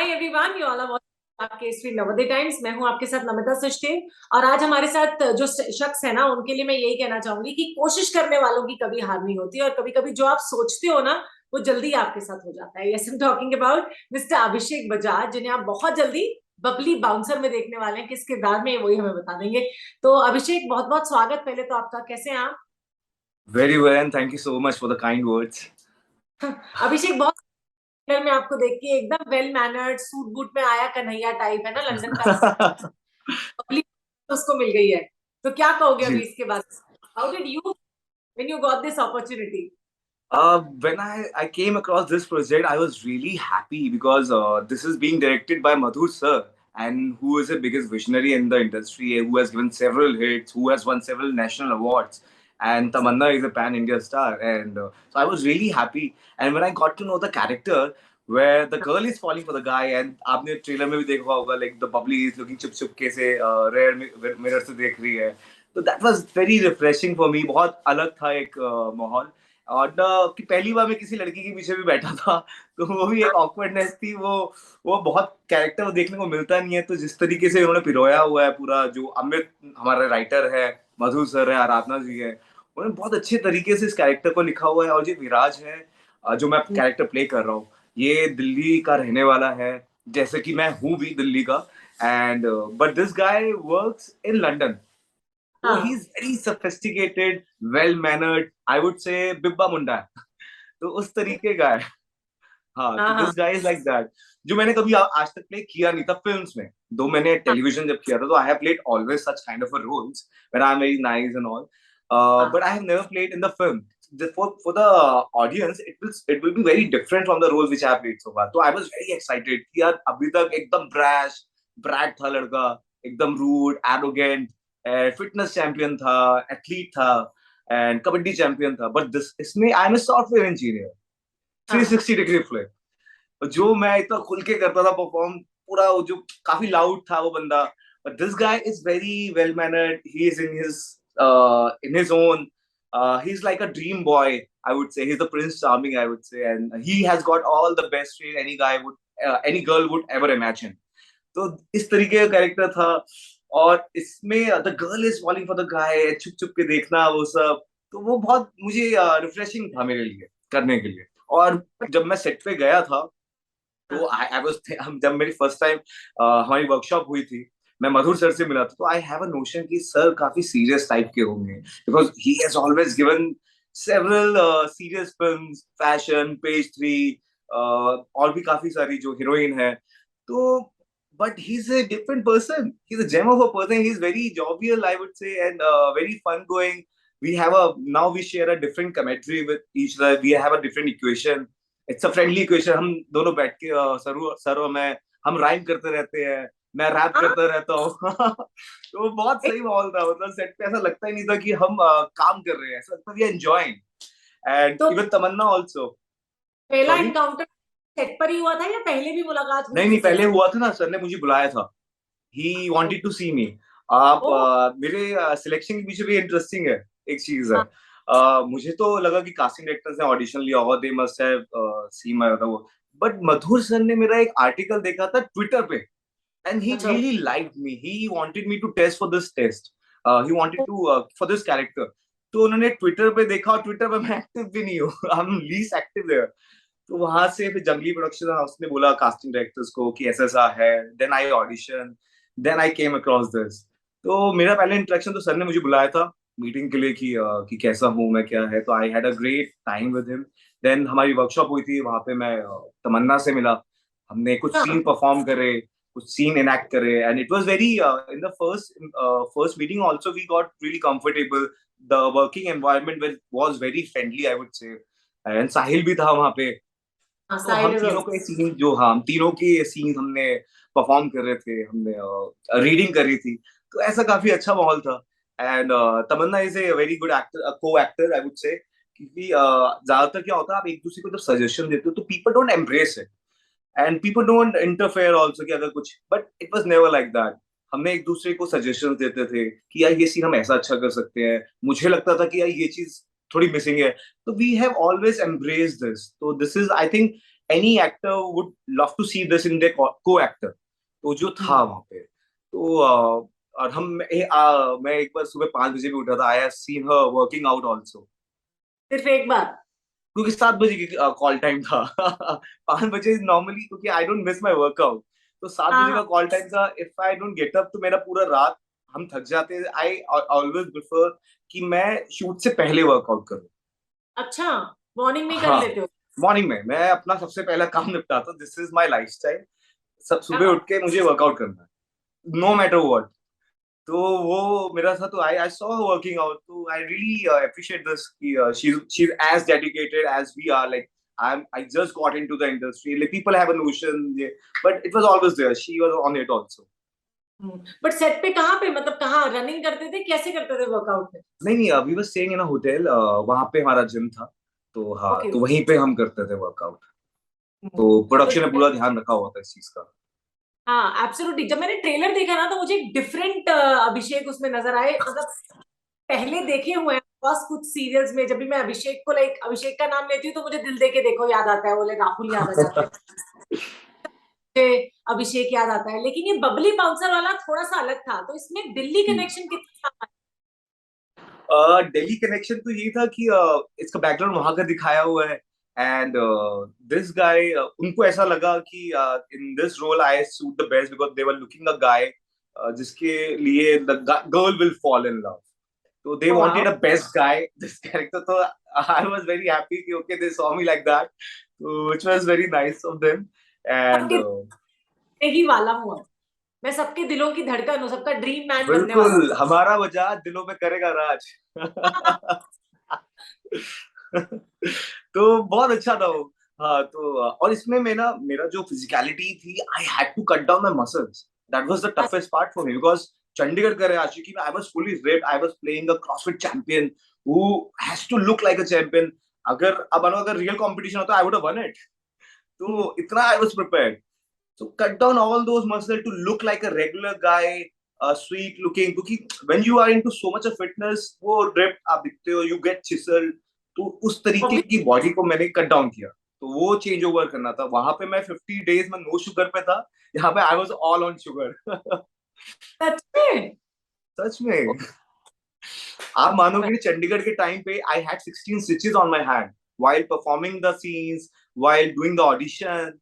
Hi everyone, you all are watching आपके Shri Navodaya times. मैं हूं आपके साथ नमिता सचदेव। और आज हमारे साथ जो शख्स है ना, उनके लिए मैं यही कहना चाहूंगी कि कोशिश करने वालों की कभी हार नहीं होती, और कभी कभी जो आप सोचते हो ना, वो जल्दी आपके साथ हो जाता है। Yes, I am talking about mister Abhishek Bajaj, जिन्हें आप बहुत जल्दी बबली बाउंसर में देखने वाले हैं। किस किरदार में, वही हमें बता देंगे। तो अभिषेक, बहुत बहुत स्वागत पहले तो आपका। कैसे हैं आप? Very well, and thank you so much for the kind words. अभिषेक, बहुत ट्रेलर में आपको देख के एकदम वेल मैनर्ड सूट बूट में आया कन्हैया टाइप है ना, लंदन का पब्लिक उसको मिल गई है। तो क्या कहोगे अभी जी. इसके बाद? How did you when you got this opportunity? When I came across this project, I was really happy because this is being directed by Madhur sir, and who is the biggest visionary in the industry, who has given several hits, who has won several national awards. And Tamanna is a pan-India star, and so I was really happy. And when I got to know the character, where the girl is falling for the guy, and आपने trailer में भी देखा होगा, like the bubbly is looking चुप चुप के से rare mirror से देख रही है, तो that was very refreshing for me. बहुत अलग था एक माहौल। और कि पहली बार मैं किसी लड़की के पीछे भी बैठा था, तो वो भी एक ऑकवर्डनेस थी। वो बहुत कैरेक्टर देखने को मिलता नहीं है। तो जिस तरीके से उन्होंने पिरोया हुआ है पूरा, जो अमृत हमारे राइटर है, मधु सर है, आराधना जी है, उन्होंने बहुत अच्छे तरीके से इस कैरेक्टर को लिखा हुआ है। और जो विराज है, जो मैं कैरेक्टर प्ले कर रहा हूँ, ये दिल्ली का रहने वाला है, जैसे कि मैं हूँ भी दिल्ली का। And but this guy works in London. तो ही हाँ is very sophisticated, well mannered, I would say बिब्बा मुंडा है। तो उस तरीके का है। हाँ, तो हाँ हाँ this guy is like that, जो मैंने कभी आज तक प्ले किया नहीं था फिल्म्स में। दो मैंने हाँ टेलीविजन जब किया था, तो I have played always such kind of a roles when I am very nice and all, हाँ but I have never played in the film. For the audience, it will be very different from the roles which I have played so far. तो I was very excited कि यार अभी तक एकदम brash, brag था लड़का, एकदम rude, arrogant, fitness champion था, एथलीट था, एंड कबड्डी चैंपियन था। बट दिस इसमें I am a software engineer, हाँ 360 डिग्री फ्लिप। जो मैं इतना खुल के करता था परफॉर्म पूरा, वो जो काफी लाउड था वो बंदा। But this guy is very well mannered, he is in his own, he is like a dream boy, I would से। ही is the Prince charming, I would say, and he has got all the best trait any girl would ever imagine. तो इस तरीके का character था। और इसमें the girl is falling for the guy, छुप छुप के देखना वो सब, तो वो बहुत मुझे रिफ्रेशिंग था मेरे लिए करने के लिए। और जब मैं सेट पे गया था, तो हाँ आई वाज जब मेरी फर्स्ट टाइम हमारी वर्कशॉप हुई थी, मैं मधुर सर से मिला था, तो आई हैव अ नोशन कि सर काफी सीरियस टाइप के होंगे, because he has always given several serious films, fashion, page three, और भी काफी सारी जो हीरोइन है। तो but he's a different person. He's a gem of a person. He's very jovial, I would say, and very fun going. We have a now we share a different chemistry with each other. We have a different equation. It's a friendly equation. हम दोनों बैठ के sir और मैं, हम rhyme करते रहते हैं, मैं रैप हाँ। करता रहता हूँ। तो वो बहुत एक सही माहौल था। मतलब सेट पे ऐसा लगता ही नहीं था कि हम काम कर रहे हैं, ऐसा लगता वी एंजॉयिंग। एंड तो इवन तमन्ना ऑल्सो। पहला सॉरी। इनकाउंटर सेट पर ही हुआ था या पहले भी मुलाकात हुई नहीं नहीं, थी सेट पहले से? हुआ था ना, सर ने मुझे बुलाया था। ही wanted to see me. आप ओ मेरे सिलेक्शन के पीछे भी इंटरेस्टिंग है एक चीज है। हाँ मुझे तो लगा कि कास्टिंग डायरेक्टर्स ने ऑडिशन लिया होगा, दे मस्ट हैव सीन माय वो। बट मधुर सर ने मेरा एक आर्टिकल देखा था ट्विटर पे, एंड ही अच्छा। Really liked me. He wanted me to test for this test, he wanted to for this character. तो उन्होंने ट्विटर पे देखा, और ट्विटर पे मैं एक्टिव भी नहीं हूँ, I am least active there. तो वहां से फिर जंगली प्रोडक्शन हाउस ने बोला कास्टिंग डायरेक्टर्स को कि ऐसा ऐसा है, then I audition, then I came across this. तो मेरा पहले इंटरेक्शन, तो सर ने मुझे बुलाया था मीटिंग के लिए कि कैसा हूँ मैं, क्या है। तो I had a great time with him. Then हमारी वर्कशॉप हुई थी, वहां पे मैं तमन्ना से मिला। हमने कुछ सीन हाँ परफॉर्म करे, कुछ सीन इनैक्ट करे, and it was very in the first meeting also we got really comfortable. The working environment was very friendly, I would say. And Sahil भी था वहां पे। हाँ, तो हम साहिल इज तीनों ऑल्सो। के सीन, जो हाँ, हम तीनों के सीन हमने परफॉर्म कर रहे थे, हमने रीडिंग करी थी। तो ऐसा काफी अच्छा माहौल था। And Tamannaah is a very good actor, co actor, I would say. क्योंकि ज्यादातर क्या होता है, आप एक दूसरे को जब सजेशन देते हो, तो people don't embrace it, and people don't interfere also कि अगर कुछ। But it was never like that. हमने एक दूसरे को सजेशन देते थे कि यार ये सीन हम ऐसा अच्छा कर सकते हैं, मुझे लगता था कि यार ये चीज थोड़ी मिसिंग है। तो we have always embrace this. तो this is, I think, any actor would love to see this in their co-actor. तो जो था वहां पे, तो और मैं एक बार सुबह 5 बजे भी उठा था. I have seen her working out also, सिर्फ एक बार? क्योंकि 7 बजे की कॉल टाइम था. 5 बजे नॉर्मली, क्योंकि I don't miss my workout, तो 7 बजे हाँ का कॉल टाइम था. If I don't get up तो मेरा पूरा रात हम थक जाते हैं. आई ऑलवेज प्रेफर कि मैं शूट से पहले वर्कआउट करूं. अच्छा, मॉर्निंग में कर हाँ, लेते हो? मॉर्निंग में मैं अपना सबसे पहला काम निपटाता हूँ. This is my lifestyle. सब सुबह हाँ। उठ के मुझे वर्कआउट करना है, नो मैटर व्हाट. तो वो मेरा था. तो I saw her working out, तो आई रियली अप्रिशिएट दिस कि she is as dedicated as we are. Like I just got into the industry. Like people have a notion, yeah, but it was always there. She was on it also. But set पे कहाँ पे, मतलब कहाँ running करते थे, कैसे करते थे वर्कआउट में? नहीं नहीं, we were staying in a hotel. वहां पे हमारा जिम था, तो हाँ, ओके। तो वहीं पे हम करते थे वर्कआउट. तो तो प्रोडक्शन ने पूरा ध्यान रखा हुआ था इस चीज का. हाँ एब्सोल्युटली, जब मैंने ट्रेलर देखा ना तो मुझे एक डिफरेंट अभिषेक उसमें नजर आए. मतलब पहले देखे हुए हैं बस कुछ सीरियल्स में, जब भी मैं अभिषेक को, लाइक अभिषेक का नाम लेती हूँ तो मुझे दिल दे के देखो याद आता है, बोले राहुल याद आ जाते हैं, मुझे अभिषेक याद आता है. लेकिन ये बबली बाउंसर वाला थोड़ा सा अलग था, तो इसमें दिल्ली कनेक्शन कितना? दिल्ली कनेक्शन तो यही था कि इसका बैकग्राउंड वहां का दिखाया हुआ है. एंड दिस गाय, उनको ऐसा लगा कि in this role I suit the best, because they were looking a guy जिसके लिए the girl will fall in love. तो दे वाह, wanted a best guy this character. तो आई वाज वेरी हैप्पी कि okay they saw me like that, which was very nice of them. And सबके ही वाला हूँ अब. मैं सबके दिलों की धड़कन हूँ, सबका ड्रीम मैन बनने वाला हूँ. बिल्कुल, हमारा बजा दिलों में करेगा राज. तो बहुत अच्छा था वो. हाँ, तो और इसमें मेरा जो फिजिकलिटी थी, I had to cut down my muscles. That was the toughest part for me, because Chandigarh Kare Aashiqui में I was fully ripped. I was playing a crossfit champion who has to look like a champion. अगर real competition होता I would have won it. तो इतना I was prepared. So cut down all those muscles to look like a regular guy, sweet looking. क्योंकि when you are into so much of fitness, वो ripped आप दिखते हो, you get chiseled. तो उस तरीके की बॉडी को मैंने कट डाउन किया. तो वो चेंज ओवर करना था. वहां पे मैं 50 days में नो शुगर पे था, यहाँ पे I was all on sugar. सच में? सच में. आप मानोगे नहीं, चंडीगढ़ के टाइम पे I had 16 stitches on my hand while performing the scenes, while doing the audition,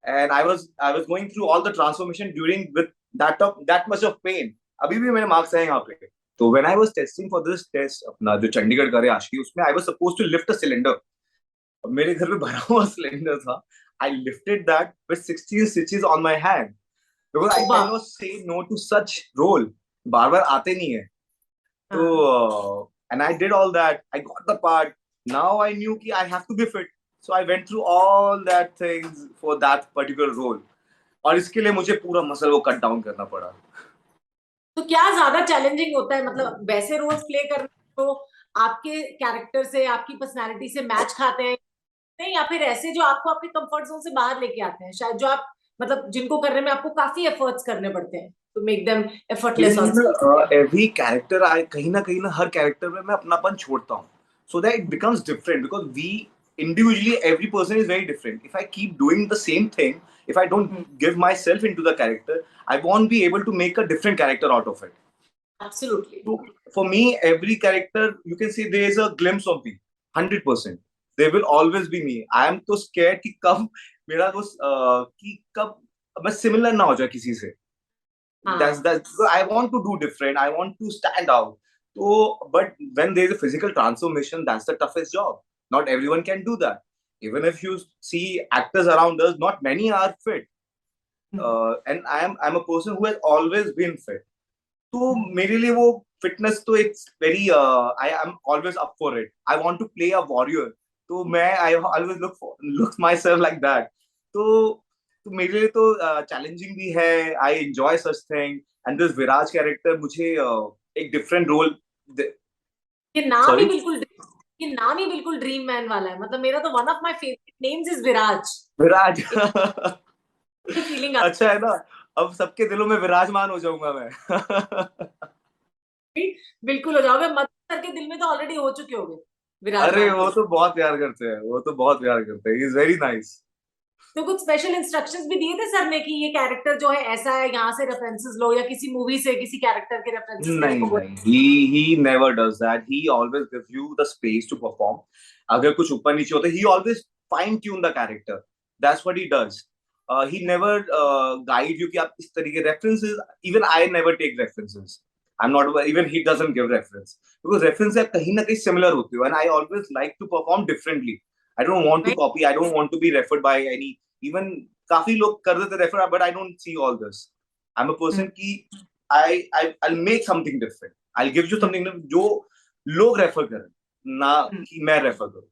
and I was going through all the transformation during with that much of pain. अभी भी मेरे मार्क्स हैं यहाँ पे. तो when I was testing for this test, अपना जो चंडीगढ़ करे आशिकी, उसमें I was supposed to lift a cylinder. और मेरे घर में भरा हुआ सिलेंडर था. I lifted that with 16 stitches on my hand because I वाह. cannot say no to such role. बार बार आते नहीं है. तो हाँ. and I did all that. I got the part. Now I knew कि I have to be fit. So I went through all that things for that particular role. और इसके लिए मुझे पूरा मसल वो कट डाउन करना पड़ा. तो क्या ज्यादा चैलेंजिंग होता है, मतलब वैसे रोल्स प्ले करना तो आपके कैरेक्टर से, आपकी पर्सनालिटी से मैच खाते हैं नहीं, या फिर ऐसे जो आपको आपके कंफर्ट जोन से बाहर लेके आते हैं, शायद जो आप, मतलब जिनको करने में आपको काफी एफर्ट्स करने पड़ते हैं to make them effortless on screen? Every character I कहीं ना हर कैरेक्टर में मैं अपनापन छोड़ता हूँ, so that it becomes different. Because we individually every person is very different. If I keep doing the same thing, if I don't give myself into the character, I won't be able to make a different character out of it. Absolutely. So for me, every character, you can say there is a glimpse of me. 100%. There will always be me. I am तो scared कि कब मेरा वो कि कब मैं similar ना हो जाए किसी से. That's I want to do different. I want to stand out. So, but when there is a physical transformation, that's the toughest job. Not everyone can do that. Even if you see actors around us, not many are fit. And I'm a person who has always been fit. तो मेरे लिए वो fitness तो it's very I am always up for it. I want to play a warrior. तो मैं I always look myself like that. तो मेरे लिए तो चैलेंजिंग भी है. I enjoy such thing. And this Viraj character मुझे एक डिफरेंट रोल. ये नाम ही सॉरी, बिल्कुल, ये नाम ही बिल्कुल ड्रीम मैन वाला है. मतलब मेरा तो one of my favourite names is Viraj. Viraj. Feeling अच्छा है ना. अब सबके दिलों में विराजमान हो जाऊंगा मैं. आती, बिल्कुल हो जाओगे. मत करके दिल में तो ऑलरेडी हो चुके होगे अरे विराजमान वो तो. तो बहुत प्यार करते हैं. वो तो बहुत प्यार करते हैं. He is very nice. तो कुछ स्पेशल इंस्ट्रक्शंस भी दिए थे सर ने कि ये कैरेक्टर जो है ऐसा है, यहाँ से रेफरेंसेस लो, या किसी मूवी से किसी कैरेक्टर के रेफरेंसेस लेने नहीं को बोला? नहीं, he never does that. He always gives you the space to perform. अगर कुछ ऊपर नीचे होता है, he always fine tune the character. That's what he does. He never guide you कि आप इस तरीके references. Even I never take references. I'm not even he doesn't give reference because reference आप कहीं ना कहीं similar होते हो, and I always like to perform differently. I don't want to copy. I don't want to be referred by any. Even काफी लोग कर देते refer, but I don't see all this. I'm a person की I'll make something different. I'll give you something जो लोग refer करें, ना कि मैं रेफर करूं.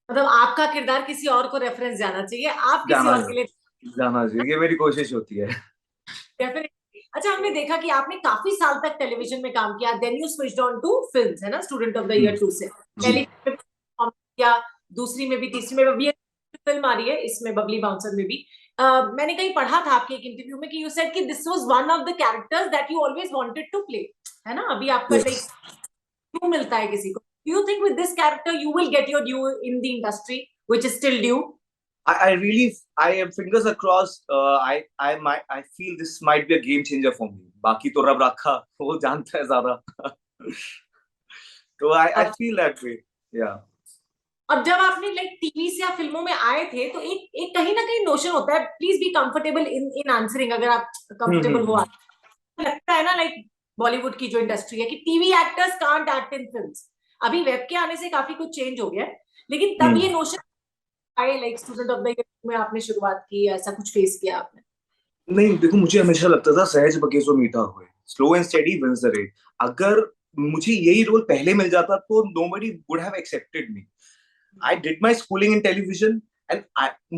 मतलब आपका किरदार किसी और को रेफरेंस जाना चाहिए, आप किसी जाना और के लिए जाना चाहिए, ये मेरी कोशिश होती है. डेफिनेटली. अच्छा, हमने देखा कि आपने काफी साल तक टेलीविजन में काम किया, then you switched on to films, है ना, स्टूडेंट ऑफ द ईयर 2 से जी. पहली फिल्म में किया, दूसरी में भी, तीसरी में भी. फिल्म आ रही है इसमें बबली बाउंसर में भी. मैंने कहीं पढ़ा था आपके एक इंटरव्यू में कि यू सेड कि this was one of the characters that you always wanted to play, है ना? अभी आपका लाइक Yes. क्यों मिलता है किसी को? You think with this character you will get your due in the industry which is still due? I really, I am fingers across. I feel this might be a game changer for me. बाकी तो रब रखा, वो जानता है ज्यादा. तो I feel that way. Yeah. अब जब आपने लाइक टीवी से या फिल्मों में आए थे तो एक एक कहीं ना कहीं नोशन होता है, please be comfortable in in answering, अगर आप कंफर्टेबल हो. लगता है ना लाइक बॉलीवुड की जो इंडस्ट्री है कि TV actors can't act in films. अभी वेब के आने से काफी कुछ चेंज हो गया है, लेकिन तब ये नोशन आए like student of the year में आपने शुरुआत की, ऐसा कुछ फेस किया आपने? नहीं देखो, मुझे हमेशा लगता था सहज बकेसो मीठा हुए, slow and steady wins the race. अगर मुझे यही रोल पहले मिल जाता तो nobody would have accepted me. I did my schooling in television and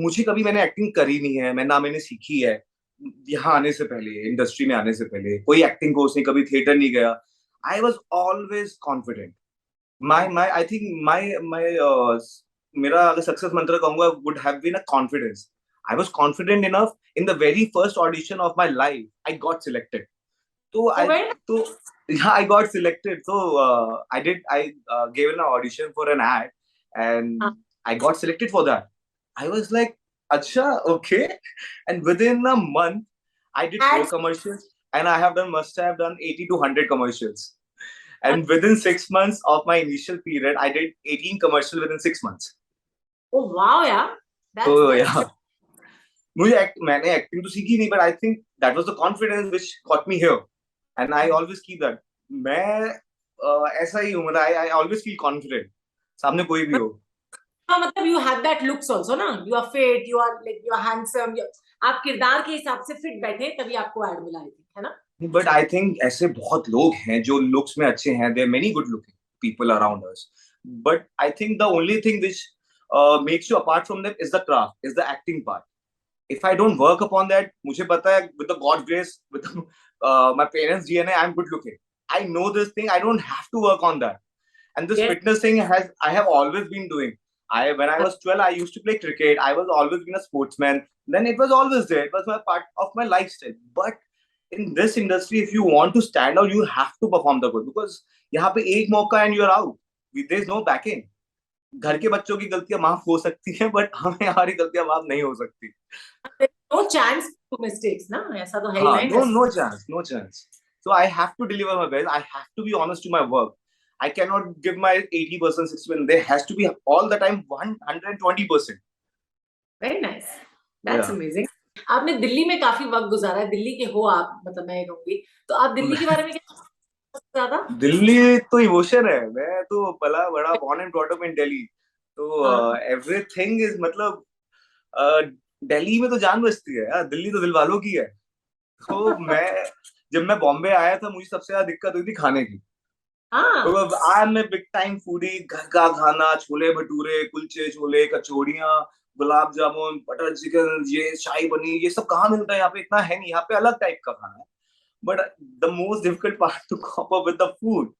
मुझे कभी मैंने एक्टिंग करी नहीं है, मैं ना मैंने सीखी है. यहाँ आने से पहले, इंडस्ट्री में आने से पहले कोई एक्टिंग कोर्स नहीं, कभी थिएटर नहीं गया. I was always confident. My I think my मेरा अगर सक्सेस मंत्र कहूंगा would have been a confidence. I was confident enough in the very first audition of my life. I got selected. So तो very so yeah, I got selected. So I gave an audition for an ad, and I got selected for that. I was like, "Acha, okay." And within a month, I did 4 ads. commercials, and I must have done 80 to 100 commercials. And within 6 months of my initial period, I did 18 commercials within 6 months. Oh wow यार, So that's yeah. मैंने acting तो सीखी नहीं, but I think that was the confidence which got me here, and I always keep that. मैं ऐसा ही हूं, मतलब I always feel confident, सामने कोई भी हो. मतलब you have that looks also ना, you are fit, you are like you are handsome, आप किरदार के हिसाब से फिट बैठे तभी आपको ऐड मिला है ना? बट आई थिंक ऐसे बहुत लोग हैं जो लुक्स में अच्छे हैं. There many good looking people around us, but I think the only thing which makes you apart from them is the craft, is the acting part. If I don't work upon that, मुझे पता है with the God grace, with my parents' DNA, I'm good looking. I know this thing. I don't have to work on that. And this Yes. fitness thing I have always been doing. When I was 12, I used to play cricket. I was always been a sportsman. Then it was always there. It was my part of my lifestyle. But in this industry, if you want to stand out, you have to perform the good, because यहाँ पे एक मौका and you're out. There is no backing. घर के बच्चों की गलतियां माफ हो सकती हैं, बट हमें हमारी गलतियां माफ नहीं हो सकती. नो चांस टू मिस्टेक्स ना, ऐसा तो है ही हाँ, ना no, industry. no chance, no chance. So I have to deliver my best. I have to be honest to my work. I cannot give my 80%, 60%. There has to be all the time 120%. Very nice, that's Yeah. Amazing. आपने दिल्ली में काफी वक्त गुजारा है, दिल्ली के हो आप, मतलब मैं ये कहूंगी, तो आप दिल्ली के बारे में क्या ज्यादा? दिल्ली तो इमोशन है. मैं तो पला बड़ा born and brought up in Delhi. तो एवरीथिंग इज मतलब दिल्ली में तो जान बसती है यार, दिल्ली तो दिल वालों की है. तो जब मैं बॉम्बे आया था, मुझे सबसे ज्यादा दिक्कत हुई थी खाने की. हाँ. तो I am a big time foodie. घर का खाना, छोले भटूरे, कुलचे छोले, कचौड़ियाँ, गुलाब जामुन, बटर चिकन, ये शाही पनीर, ये सब कहाँ मिलता है यहाँ पे? इतना है नहीं यहाँ पे, अलग टाइप का खाना है. But the most difficult part two cope up with the food,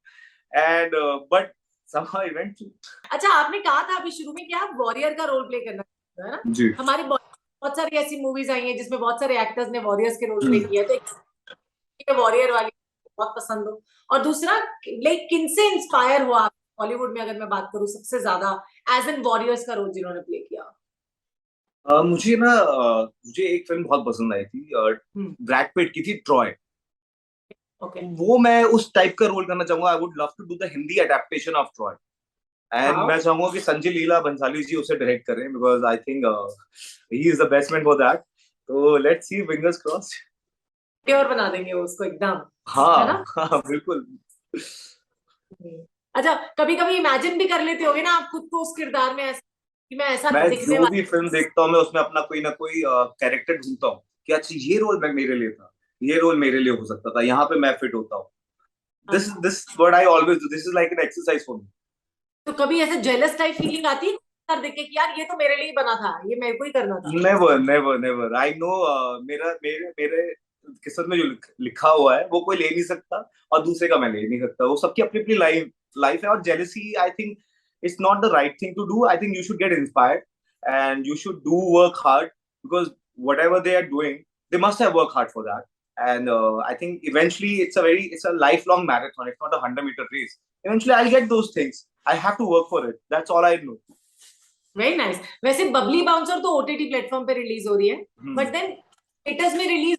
and but somehow I went to. अच्छा, आपने कहा था अभी शुरू में कि आप वॉरियर का रोल प्ले करना चाहते हो, है ना? जी. हमारी बहुत सारी ऐसी मूवीज आई हैं जिसमें बहुत सारे एक्टर्स ने वॉरियर्स के रोल प्ले किया, तो एक वॉरियर वाली बहुत पसंद हो, और दूसरा लाइक किनसे इंस्पायर हुआ आप बॉलीवुड में, अगर मैं बात करूं सबसे ज्यादा एज एन वॉरियर्स का रोल जिन्होंने प्ले किया? मुझे एक फिल्म बहुत पसंद आई थी, ब्रैड पिट की थी, ट्रॉय। ओके। वो मैं उस टाइप का रोल करना चाहूंगा। I would love to do the Hindi adaptation of Troy. And wow. मैं चाहूंगा कि संजय लीला बंसाली जी उसे डायरेक्ट करें, because I think he is the best man for that. तो let's see, fingers crossed. Pure बना देंगे उसको एकदम, है हाँ ना? हाँ बिल्कुल। अच्छा, कभी कभी इमेजिन भी कर लेते होगे ना आप खुद को उस किरदार में, ऐसा कि मैं ऐसा मैं दिखने जो वाली। भी फिल्म देखता हूँ, मैं उसमें अपना कोई ना कोई कैरेक्टर ढूंढता हूँ कि अच्छा ये रोल मैं मेरे लिए था, ये रोल मेरे लिए हो सकता था, यहाँ पे मैं फिट होता हूँ। दिस अच्छा, this what I always do, this is like an exercise for me. तो कभी ऐसे जेलस टाइप फीलिंग आती है कर देख के कि यार ये तो मेरे लिए ही बना था, ये मेरे को ही करना था? Never never never, I know मेरा मेरे मेरे किस्मत में जो लिखा हुआ है वो कोई ले नहीं सकता, और दूसरे का मैं ले नहीं सकता। वो सबकी अपनी अपनी लाइफ लाइफ है। और jealousy, I think it's not the right thing to do. I think you should get inspired and you should do work hard, because whatever they are doing, they must have work hard for that. And I think eventually it's a lifelong marathon. It's not a 100-meter race. Eventually I'll get those things. I have to work for it. That's all I know. Very nice. वैसे बबली बाउंसर तो OTT platform पे release हो रही है, Hmm. But then theatres में release,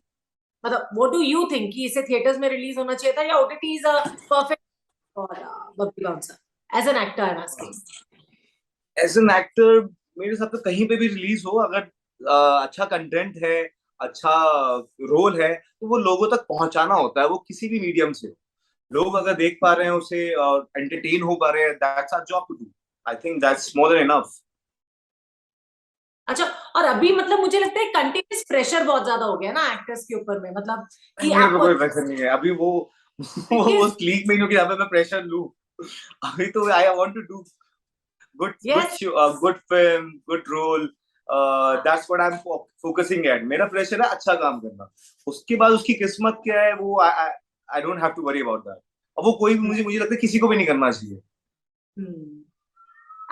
मतलब what do you think कि इसे थिएटर्स में रिलीज होना चाहिए था, या OTT is a perfect for Babli Bouncer as an actor? I am asking. As an actor, मेरे हिसाब से कहीं पे भी रिलीज हो, अगर अच्छा कंटेंट है, अच्छा रोल है, तो वो लोगों तक पहुंचाना होता है, वो किसी भी मीडियम से हो। लोग अगर देख पा रहे हैं उसे और एंटरटेन हो पा रहे हैं, that's our job to do. I think that's more than enough. अच्छा, और अभी मतलब मुझे लगता है कंटिन्यूस प्रेशर बहुत ज्यादा हो गया ना एक्टर्स के ऊपर में, मतलब कि मेरे पे आपको कोई प्रेशर नहीं है अभी। वो वो क्योंकि उस लीग में ही हो कि यहाँ पे मैं प्रेशर लूं। अभी तो I want to do good good yes. good film, good role. That's what I'm focusing at. मेरा प्रेशर है अच्छा काम करना। उसके बाद उसकी किस्मत क्या है, वो I don't have to worry about that. अब वो कोई भी, मुझे मुझे लगता है किसी को भी नहीं करना चाहिए।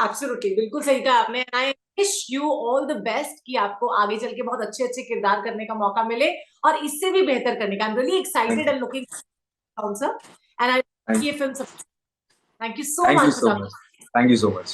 एब्सोल्युटली, बिल्कुल सही कहा आपने। I wish you all the best कि आपको आगे चल के बहुत अच्छे अच्छे किरदार करने का मौका मिले, और इससे भी बेहतर करने का। I am really Thank excited you. And looking forward, sir, and I Thank ये you. Film. Thank you so Thank you much so for much. Thank you so much.